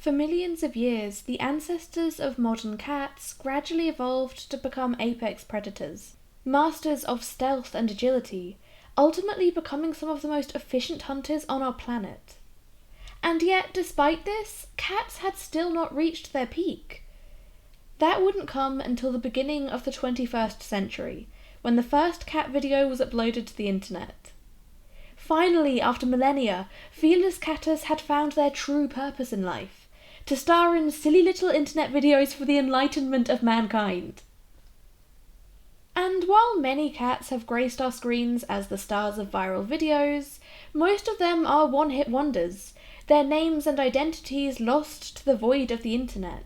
For millions of years, the ancestors of modern cats gradually evolved to become apex predators, masters of stealth and agility, ultimately becoming some of the most efficient hunters on our planet. And yet, despite this, cats had still not reached their peak. That wouldn't come until the beginning of the 21st century, when the first cat video was uploaded to the internet. Finally, after millennia, fearless catters had found their true purpose in life, to star in silly little internet videos for the enlightenment of mankind. And while many cats have graced our screens as the stars of viral videos, most of them are one-hit wonders, their names and identities lost to the void of the internet.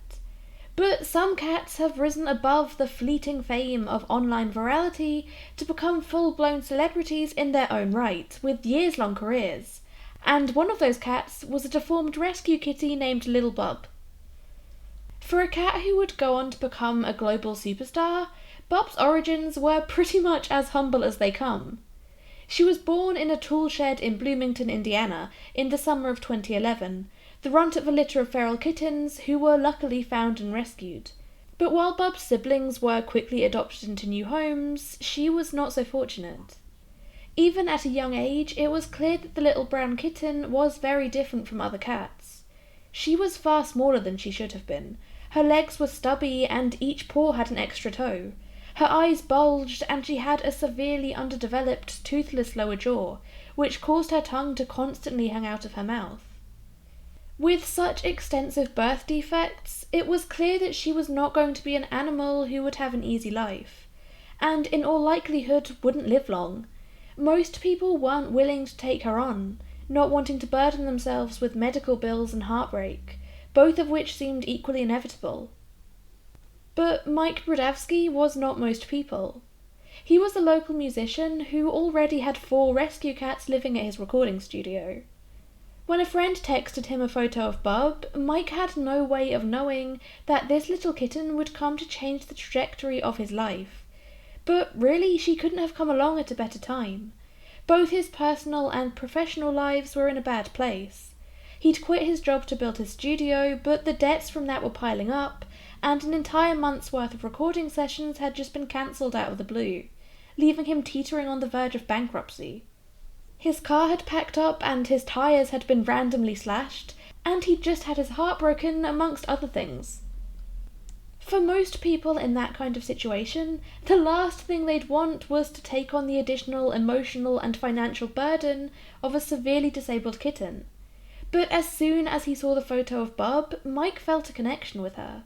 But some cats have risen above the fleeting fame of online virality to become full-blown celebrities in their own right, with years-long careers. And one of those cats was a deformed rescue kitty named Lil Bub. For a cat who would go on to become a global superstar, Bub's origins were pretty much as humble as they come. She was born in a tool shed in Bloomington, Indiana, in the summer of 2011, the runt of a litter of feral kittens who were luckily found and rescued. But while Bub's siblings were quickly adopted into new homes, she was not so fortunate. Even at a young age, it was clear that the little brown kitten was very different from other cats. She was far smaller than she should have been. Her legs were stubby and each paw had an extra toe. Her eyes bulged and she had a severely underdeveloped, toothless lower jaw, which caused her tongue to constantly hang out of her mouth. With such extensive birth defects, it was clear that she was not going to be an animal who would have an easy life, and in all likelihood wouldn't live long. Most people weren't willing to take her on, not wanting to burden themselves with medical bills and heartbreak, both of which seemed equally inevitable. But Mike Brodowski was not most people. He was a local musician who already had 4 rescue cats living at his recording studio. When a friend texted him a photo of Bub, Mike had no way of knowing that this little kitten would come to change the trajectory of his life. But really, she couldn't have come along at a better time. Both his personal and professional lives were in a bad place. He'd quit his job to build his studio, but the debts from that were piling up, and an entire month's worth of recording sessions had just been cancelled out of the blue, leaving him teetering on the verge of bankruptcy. His car had packed up and his tyres had been randomly slashed, and he'd just had his heart broken, amongst other things. For most people in that kind of situation, the last thing they'd want was to take on the additional emotional and financial burden of a severely disabled kitten. But as soon as he saw the photo of Bub, Mike felt a connection with her.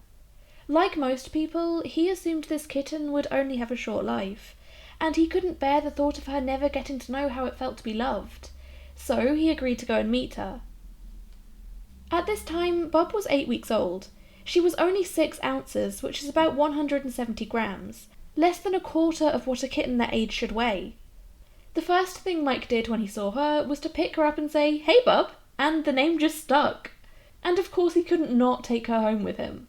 Like most people, he assumed this kitten would only have a short life, and he couldn't bear the thought of her never getting to know how it felt to be loved. So he agreed to go and meet her. At this time, Bub was 8 weeks old. She was only 6 ounces, which is about 170 grams, less than a quarter of what a kitten that age should weigh. The first thing Mike did when he saw her was to pick her up and say, "Hey Bub," and the name just stuck. And of course he couldn't not take her home with him.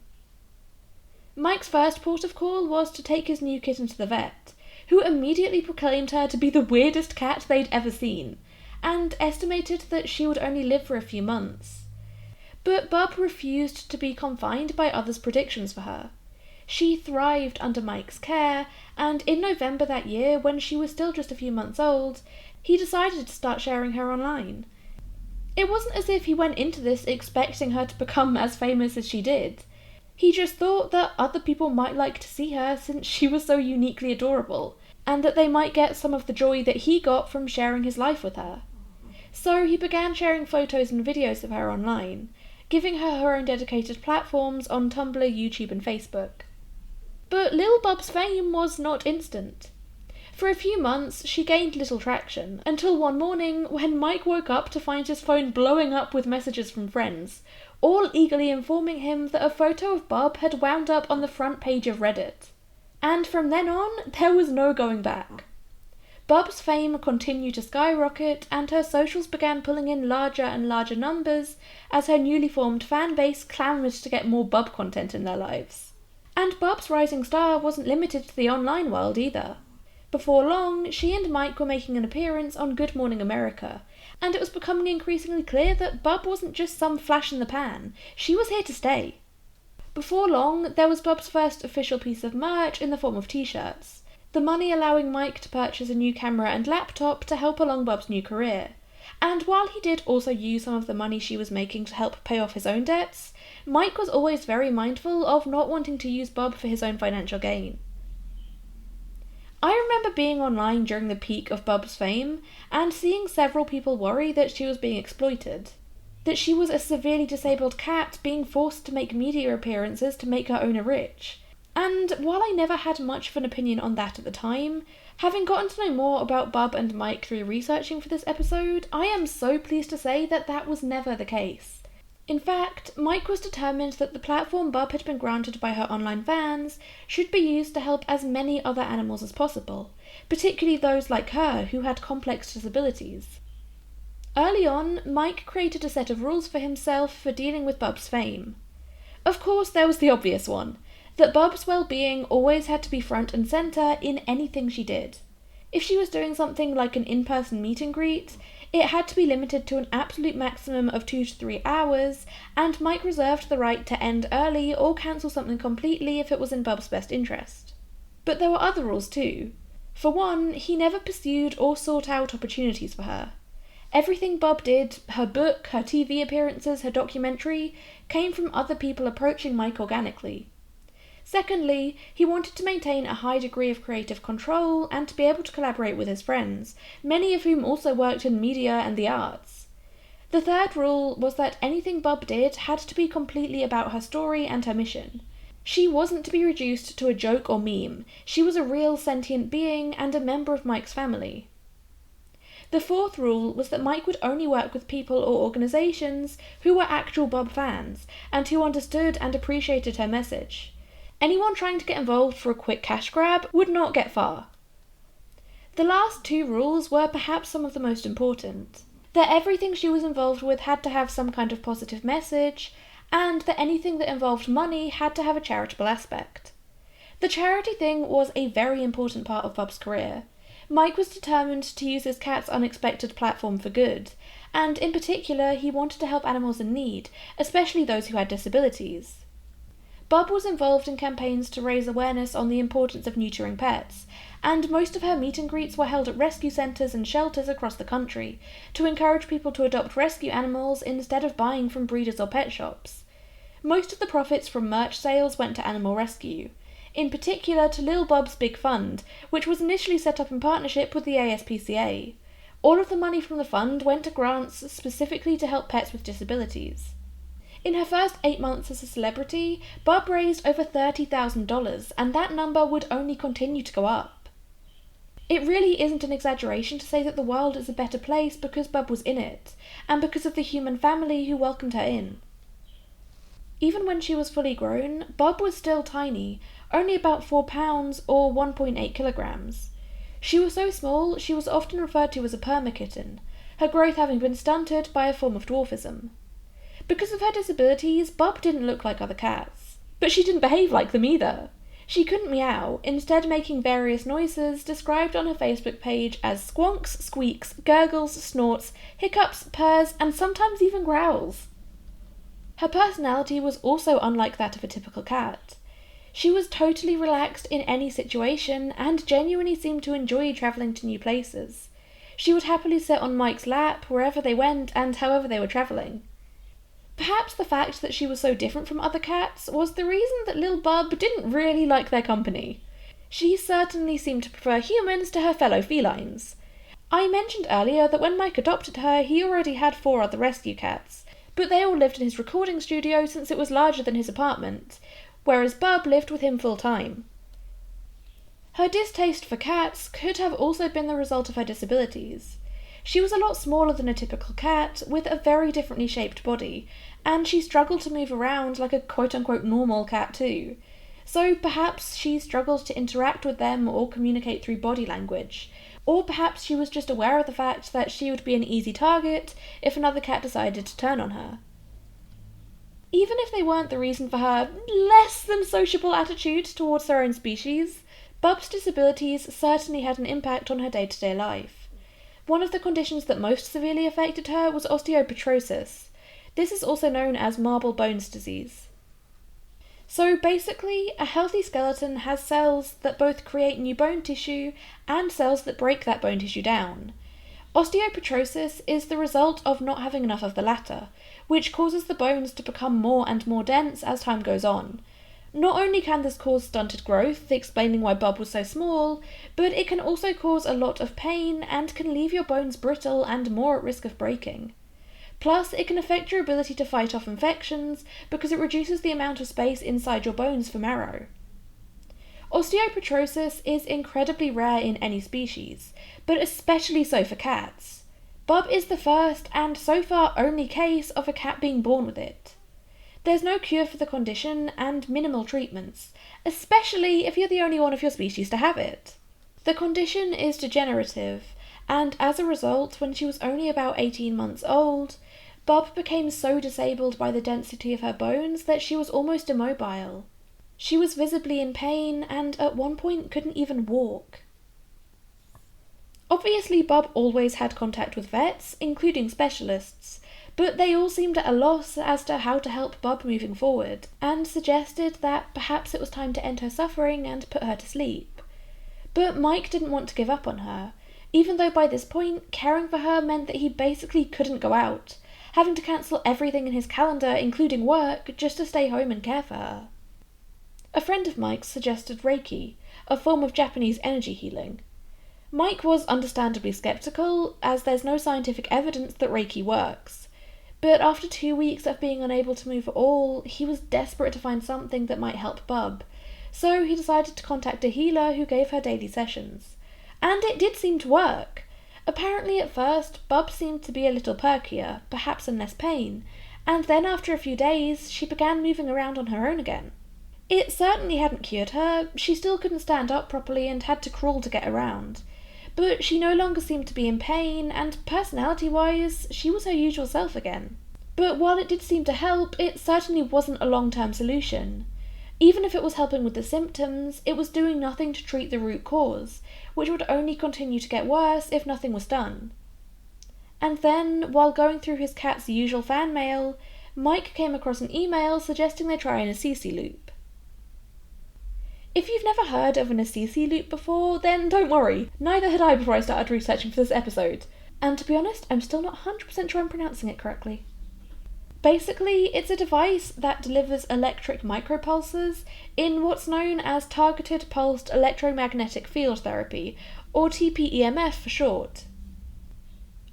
Mike's first port of call was to take his new kitten to the vet, who immediately proclaimed her to be the weirdest cat they'd ever seen, and estimated that she would only live for a few months. But Bub refused to be confined by others' predictions for her. She thrived under Mike's care, and in November that year, when she was still just a few months old, he decided to start sharing her online. It wasn't as if he went into this expecting her to become as famous as she did. He just thought that other people might like to see her since she was so uniquely adorable, and that they might get some of the joy that he got from sharing his life with her. So he began sharing photos and videos of her online, giving her own dedicated platforms on Tumblr, YouTube and Facebook. But Lil Bub's fame was not instant. For a few months, she gained little traction, until one morning when Mike woke up to find his phone blowing up with messages from friends, all eagerly informing him that a photo of Bub had wound up on the front page of Reddit. And from then on, there was no going back. Bub's fame continued to skyrocket, and her socials began pulling in larger and larger numbers as her newly formed fan base clamoured to get more Bub content in their lives. And Bub's rising star wasn't limited to the online world either. Before long, she and Mike were making an appearance on Good Morning America, and it was becoming increasingly clear that Bub wasn't just some flash in the pan, she was here to stay. Before long, there was Bub's first official piece of merch in the form of t-shirts, the money allowing Mike to purchase a new camera and laptop to help along Bub's new career. And while he did also use some of the money she was making to help pay off his own debts, Mike was always very mindful of not wanting to use Bub for his own financial gain. I remember being online during the peak of Bub's fame and seeing several people worry that she was being exploited, that she was a severely disabled cat being forced to make media appearances to make her owner rich. And while I never had much of an opinion on that at the time, having gotten to know more about Bub and Mike through researching for this episode, I am so pleased to say that that was never the case. In fact, Mike was determined that the platform Bub had been granted by her online fans should be used to help as many other animals as possible, particularly those like her who had complex disabilities. Early on, Mike created a set of rules for himself for dealing with Bub's fame. Of course, there was the obvious one, that Bub's well-being always had to be front and centre in anything she did. If she was doing something like an in-person meet and greet, it had to be limited to an absolute maximum of 2 to 3 hours, and Mike reserved the right to end early or cancel something completely if it was in Bub's best interest. But there were other rules too. For one, he never pursued or sought out opportunities for her. Everything Bub did, her book, her TV appearances, her documentary, came from other people approaching Mike organically. Secondly, he wanted to maintain a high degree of creative control and to be able to collaborate with his friends, many of whom also worked in media and the arts. The third rule was that anything Bub did had to be completely about her story and her mission. She wasn't to be reduced to a joke or meme. She was a real sentient being and a member of Mike's family. The fourth rule was that Mike would only work with people or organisations who were actual Bub fans and who understood and appreciated her message. Anyone trying to get involved for a quick cash grab would not get far. The last 2 rules were perhaps some of the most important. That everything she was involved with had to have some kind of positive message, and that anything that involved money had to have a charitable aspect. The charity thing was a very important part of Bub's career. Mike was determined to use his cat's unexpected platform for good, and in particular he wanted to help animals in need, especially those who had disabilities. Bub was involved in campaigns to raise awareness on the importance of neutering pets, and most of her meet and greets were held at rescue centres and shelters across the country to encourage people to adopt rescue animals instead of buying from breeders or pet shops. Most of the profits from merch sales went to animal rescue, in particular to Lil Bub's Big Fund, which was initially set up in partnership with the ASPCA. All of the money from the fund went to grants specifically to help pets with disabilities. In her first 8 months as a celebrity, Bub raised over $30,000, and that number would only continue to go up. It really isn't an exaggeration to say that the world is a better place because Bub was in it, and because of the human family who welcomed her in. Even when she was fully grown, Bub was still tiny, only about 4 pounds or 1.8 kilograms. She was so small she was often referred to as a perma-kitten, her growth having been stunted by a form of dwarfism. Because of her disabilities, Bub didn't look like other cats. But she didn't behave like them either. She couldn't meow, instead making various noises described on her Facebook page as squonks, squeaks, gurgles, snorts, hiccups, purrs, and sometimes even growls. Her personality was also unlike that of a typical cat. She was totally relaxed in any situation and genuinely seemed to enjoy travelling to new places. She would happily sit on Mike's lap wherever they went and however they were travelling. Perhaps the fact that she was so different from other cats was the reason that Lil Bub didn't really like their company. She certainly seemed to prefer humans to her fellow felines. I mentioned earlier that when Mike adopted her, he already had 4 other rescue cats, but they all lived in his recording studio since it was larger than his apartment, whereas Bub lived with him full-time. Her distaste for cats could have also been the result of her disabilities. She was a lot smaller than a typical cat, with a very differently shaped body, and she struggled to move around like a quote-unquote normal cat too. So perhaps she struggled to interact with them or communicate through body language, or perhaps she was just aware of the fact that she would be an easy target if another cat decided to turn on her. Even if they weren't the reason for her less than sociable attitude towards her own species, Bub's disabilities certainly had an impact on her day-to-day life. One of the conditions that most severely affected her was osteopetrosis. This is also known as marble bones disease. So basically, a healthy skeleton has cells that both create new bone tissue and cells that break that bone tissue down. Osteopetrosis is the result of not having enough of the latter, which causes the bones to become more and more dense as time goes on. Not only can this cause stunted growth, explaining why Bub was so small, but it can also cause a lot of pain and can leave your bones brittle and more at risk of breaking. Plus, it can affect your ability to fight off infections because it reduces the amount of space inside your bones for marrow. Osteopetrosis is incredibly rare in any species, but especially so for cats. Bub is the first and so far only case of a cat being born with it. There's no cure for the condition and minimal treatments, especially if you're the only one of your species to have it. The condition is degenerative, and as a result, when she was only about 18 months old, Bub became so disabled by the density of her bones that she was almost immobile. She was visibly in pain and at one point couldn't even walk. Obviously, Bub always had contact with vets, including specialists, but they all seemed at a loss as to how to help Bub moving forward, and suggested that perhaps it was time to end her suffering and put her to sleep. But Mike didn't want to give up on her, even though by this point, caring for her meant that he basically couldn't go out, having to cancel everything in his calendar, including work, just to stay home and care for her. A friend of Mike's suggested Reiki, a form of Japanese energy healing. Mike was understandably skeptical, as there's no scientific evidence that Reiki works. But after 2 weeks of being unable to move at all, he was desperate to find something that might help Bub, so he decided to contact a healer who gave her daily sessions. And it did seem to work. Apparently at first, Bub seemed to be a little perkier, perhaps in less pain, and then after a few days, she began moving around on her own again. It certainly hadn't cured her, she still couldn't stand up properly and had to crawl to get around. But she no longer seemed to be in pain, and personality-wise, she was her usual self again. But while it did seem to help, it certainly wasn't a long-term solution. Even if it was helping with the symptoms, it was doing nothing to treat the root cause, which would only continue to get worse if nothing was done. And then, while going through his cat's usual fan mail, Mike came across an email suggesting they try an Assisi loop. If you've never heard of an Assisi loop before, then don't worry, neither had I before I started researching for this episode. And to be honest, I'm still not 100% sure I'm pronouncing it correctly. Basically, it's a device that delivers electric micropulses in what's known as Targeted Pulsed Electromagnetic Field Therapy, or TPEMF for short.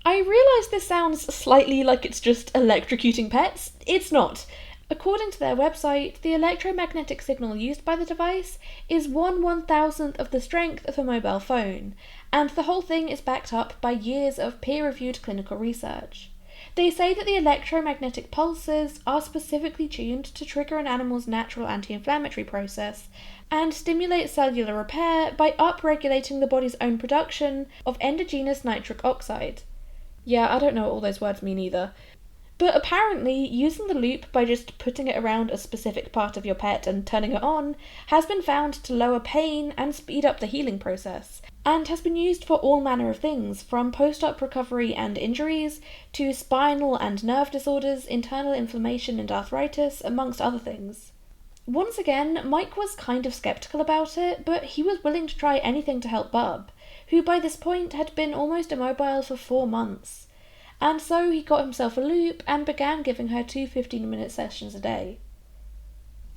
I realise this sounds slightly like it's just electrocuting pets. It's not. According to their website, the electromagnetic signal used by the device is 1/1000th of the strength of a mobile phone, and the whole thing is backed up by years of peer-reviewed clinical research. They say that the electromagnetic pulses are specifically tuned to trigger an animal's natural anti-inflammatory process and stimulate cellular repair by upregulating the body's own production of endogenous nitric oxide. Yeah, I don't know what all those words mean either. But apparently, using the loop by just putting it around a specific part of your pet and turning it on has been found to lower pain and speed up the healing process, and has been used for all manner of things, from post-op recovery and injuries, to spinal and nerve disorders, internal inflammation and arthritis, amongst other things. Once again, Mike was kind of skeptical about it, but he was willing to try anything to help Bub, who by this point had been almost immobile for 4 months. And so he got himself a loop and began giving her 2 15-minute sessions a day.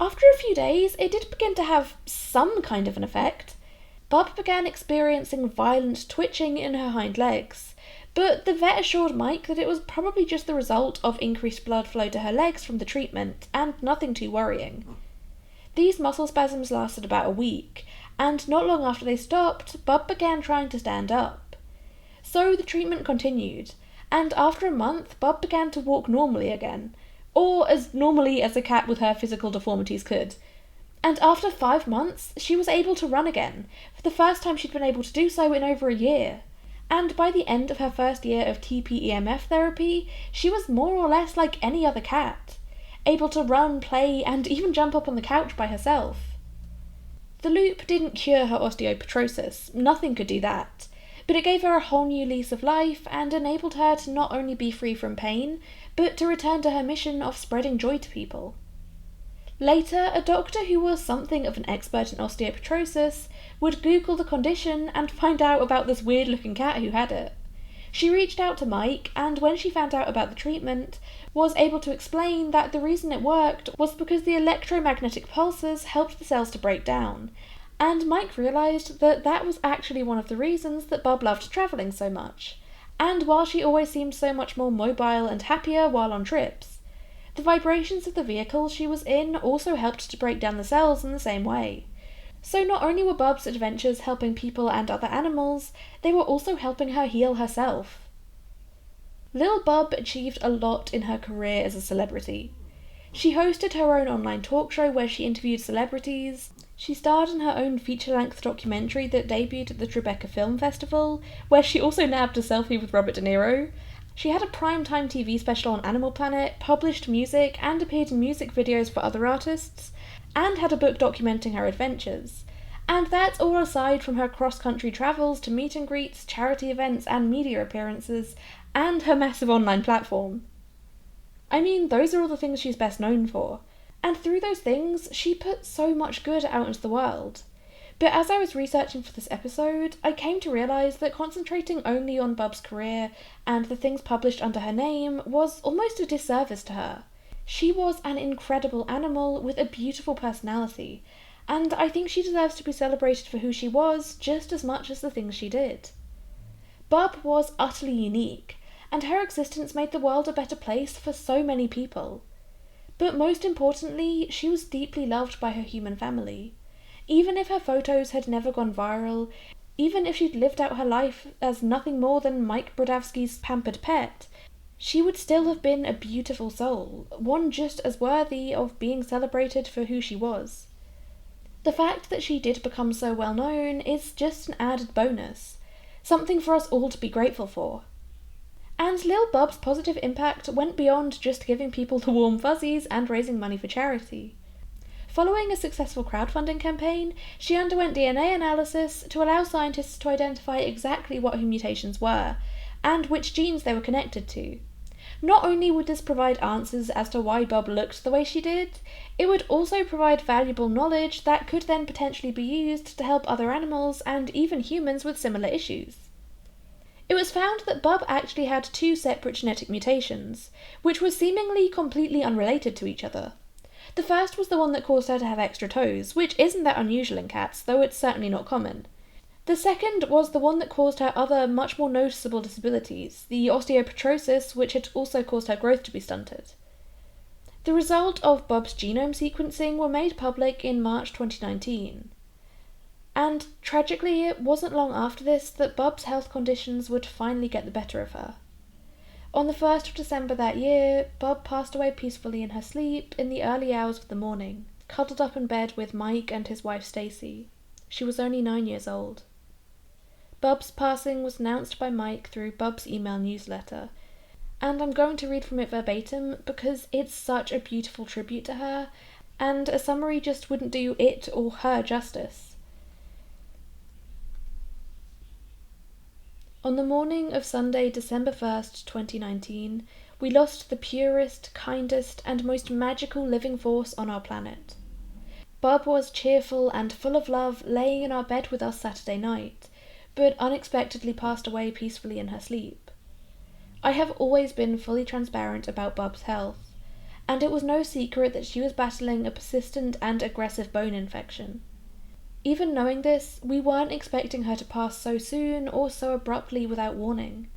After a few days, it did begin to have some kind of an effect. Bub began experiencing violent twitching in her hind legs, but the vet assured Mike that it was probably just the result of increased blood flow to her legs from the treatment, and nothing too worrying. These muscle spasms lasted about a week, and not long after they stopped, Bub began trying to stand up. So the treatment continued, and after a month, Bub began to walk normally again, or as normally as a cat with her physical deformities could. And after 5 months, she was able to run again, for the first time she'd been able to do so in over a year. And by the end of her first year of TPEMF therapy, she was more or less like any other cat, able to run, play, and even jump up on the couch by herself. The loop didn't cure her osteopetrosis, nothing could do that, but it gave her a whole new lease of life and enabled her to not only be free from pain, but to return to her mission of spreading joy to people. Later, a doctor who was something of an expert in osteopetrosis would Google the condition and find out about this weird-looking cat who had it. She reached out to Mike, and when she found out about the treatment, was able to explain that the reason it worked was because the electromagnetic pulses helped the cells to break down, and Mike realised that that was actually one of the reasons that Bub loved travelling so much, and while she always seemed so much more mobile and happier while on trips, the vibrations of the vehicle she was in also helped to break down the cells in the same way. So not only were Bub's adventures helping people and other animals, they were also helping her heal herself. Lil Bub achieved a lot in her career as a celebrity. She hosted her own online talk show where she interviewed celebrities. She starred in her own feature-length documentary that debuted at the Tribeca Film Festival, where she also nabbed a selfie with Robert De Niro. She had a primetime TV special on Animal Planet, published music, and appeared in music videos for other artists, and had a book documenting her adventures. And that's all aside from her cross-country travels to meet and greets, charity events, and media appearances, and her massive online platform. I mean, those are all the things she's best known for. And through those things, she put so much good out into the world. But as I was researching for this episode, I came to realise that concentrating only on Bub's career and the things published under her name was almost a disservice to her. She was an incredible animal with a beautiful personality, and I think she deserves to be celebrated for who she was just as much as the things she did. Bub was utterly unique, and her existence made the world a better place for so many people. But most importantly, she was deeply loved by her human family. Even if her photos had never gone viral, even if she'd lived out her life as nothing more than Mike Brodowski's pampered pet, she would still have been a beautiful soul, one just as worthy of being celebrated for who she was. The fact that she did become so well known is just an added bonus, something for us all to be grateful for. And Lil Bub's positive impact went beyond just giving people the warm fuzzies and raising money for charity. Following a successful crowdfunding campaign, she underwent DNA analysis to allow scientists to identify exactly what her mutations were, and which genes they were connected to. Not only would this provide answers as to why Bub looked the way she did, it would also provide valuable knowledge that could then potentially be used to help other animals and even humans with similar issues. It was found that Bub actually had 2 separate genetic mutations, which were seemingly completely unrelated to each other. The first was the one that caused her to have extra toes, which isn't that unusual in cats, though it's certainly not common. The second was the one that caused her other, much more noticeable disabilities, the osteopetrosis, which had also caused her growth to be stunted. The result of Bub's genome sequencing were made public in March 2019. And tragically, it wasn't long after this that Bub's health conditions would finally get the better of her. On the 1st of December that year, Bub passed away peacefully in her sleep in the early hours of the morning, cuddled up in bed with Mike and his wife Stacy. She was only 9 years old. Bub's passing was announced by Mike through Bub's email newsletter, and I'm going to read from it verbatim because it's such a beautiful tribute to her, and a summary just wouldn't do it or her justice. On the morning of Sunday, December 1st, 2019, we lost the purest, kindest, and most magical living force on our planet. Bub was cheerful and full of love, laying in our bed with us Saturday night, but unexpectedly passed away peacefully in her sleep. I have always been fully transparent about Bub's health, and it was no secret that she was battling a persistent and aggressive bone infection. Even knowing this, we weren't expecting her to pass so soon or so abruptly without warning.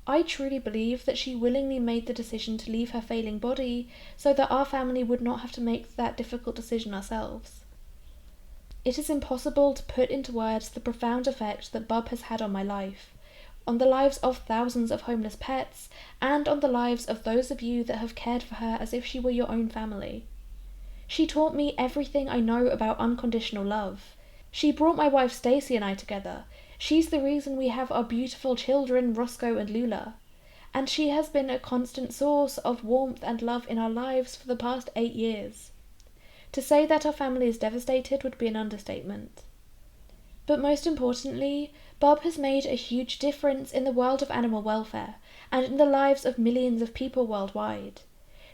I truly believe that she willingly made the decision to leave her failing body so that our family would not have to make that difficult decision ourselves. It is impossible to put into words the profound effect that Bub has had on my life, on the lives of thousands of homeless pets, and on the lives of those of you that have cared for her as if she were your own family. She taught me everything I know about unconditional love. She brought my wife Stacy and I together. She's the reason we have our beautiful children, Roscoe and Lula. And she has been a constant source of warmth and love in our lives for the past 8 years. To say that our family is devastated would be an understatement. But most importantly, Bub has made a huge difference in the world of animal welfare and in the lives of millions of people worldwide.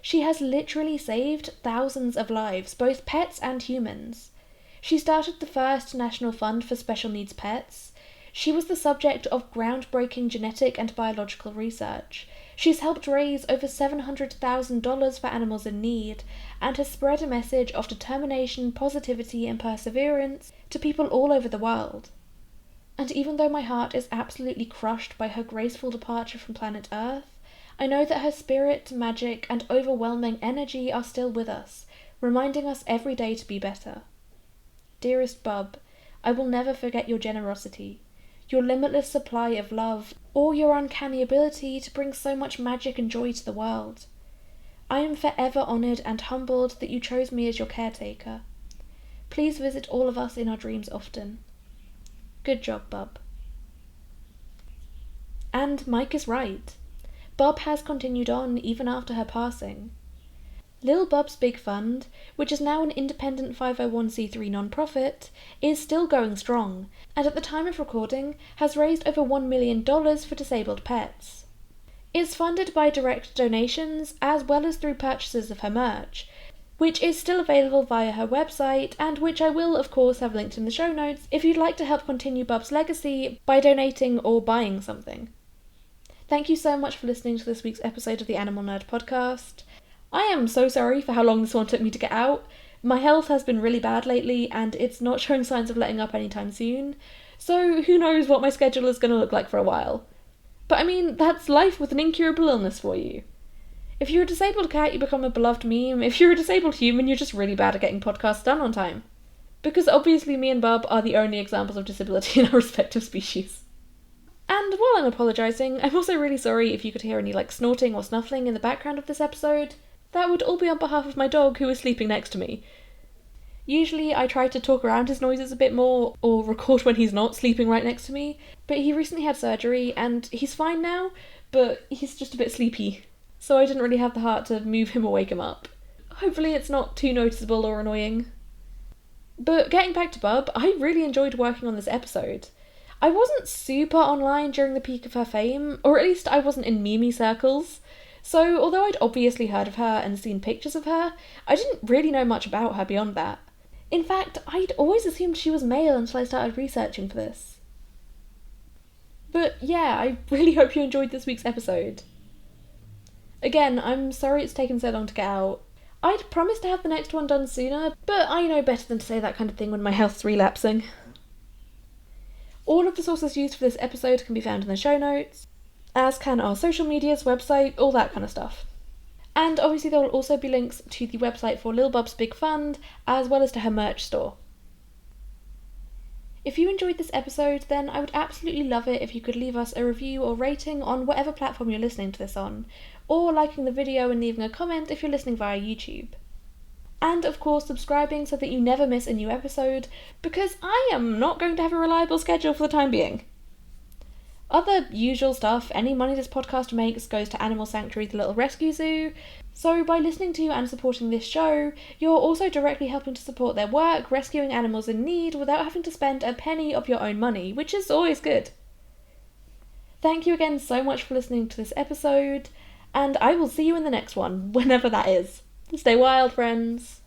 She has literally saved thousands of lives, both pets and humans. She started the first national fund for special needs pets. She was the subject of groundbreaking genetic and biological research. She's helped raise over $700,000 for animals in need, and has spread a message of determination, positivity, and perseverance to people all over the world. And even though my heart is absolutely crushed by her graceful departure from planet Earth, I know that her spirit, magic, and overwhelming energy are still with us, reminding us every day to be better. Dearest Bub, I will never forget your generosity, your limitless supply of love, or your uncanny ability to bring so much magic and joy to the world. I am forever honoured and humbled that you chose me as your caretaker. Please visit all of us in our dreams often. Good job, Bub. And Mike is right. Bub has continued on even after her passing. Lil Bub's Big Fund, which is now an independent 501c3 non-profit, is still going strong, and at the time of recording has raised over $1 million for disabled pets. It's funded by direct donations as well as through purchases of her merch, which is still available via her website, and which I will of course have linked in the show notes if you'd like to help continue Bub's legacy by donating or buying something. Thank you so much for listening to this week's episode of the Animal Nerd Podcast. I am so sorry for how long this one took me to get out. My health has been really bad lately, and it's not showing signs of letting up anytime soon, so who knows what my schedule is going to look like for a while. But I mean, that's life with an incurable illness for you. If you're a disabled cat, you become a beloved meme. If you're a disabled human, you're just really bad at getting podcasts done on time. Because obviously me and Bub are the only examples of disability in our respective species. And while I'm apologising, I'm also really sorry if you could hear any snorting or snuffling in the background of this episode. That would all be on behalf of my dog, who is sleeping next to me. Usually I try to talk around his noises a bit more, or record when he's not sleeping right next to me, but he recently had surgery and he's fine now, but he's just a bit sleepy, so I didn't really have the heart to move him or wake him up. Hopefully it's not too noticeable or annoying. But getting back to Bub, I really enjoyed working on this episode. I wasn't super online during the peak of her fame, or at least I wasn't in meme circles. So, although I'd obviously heard of her and seen pictures of her, I didn't really know much about her beyond that. In fact, I'd always assumed she was male until I started researching for this. But yeah, I really hope you enjoyed this week's episode. Again, I'm sorry it's taken so long to get out. I'd promised to have the next one done sooner, but I know better than to say that kind of thing when my health's relapsing. All of the sources used for this episode can be found in the show notes, as can our social medias, website, all that kind of stuff. And obviously there will also be links to the website for Lil Bub's Big Fund, as well as to her merch store. If you enjoyed this episode, then I would absolutely love it if you could leave us a review or rating on whatever platform you're listening to this on, or liking the video and leaving a comment if you're listening via YouTube. And of course subscribing so that you never miss a new episode, because I am not going to have a reliable schedule for the time being. Other usual stuff, any money this podcast makes goes to Animal Sanctuary the Little Rescue Zoo, so by listening to and supporting this show, you're also directly helping to support their work rescuing animals in need without having to spend a penny of your own money, which is always good. Thank you again so much for listening to this episode, and I will see you in the next one, whenever that is. Stay wild, friends!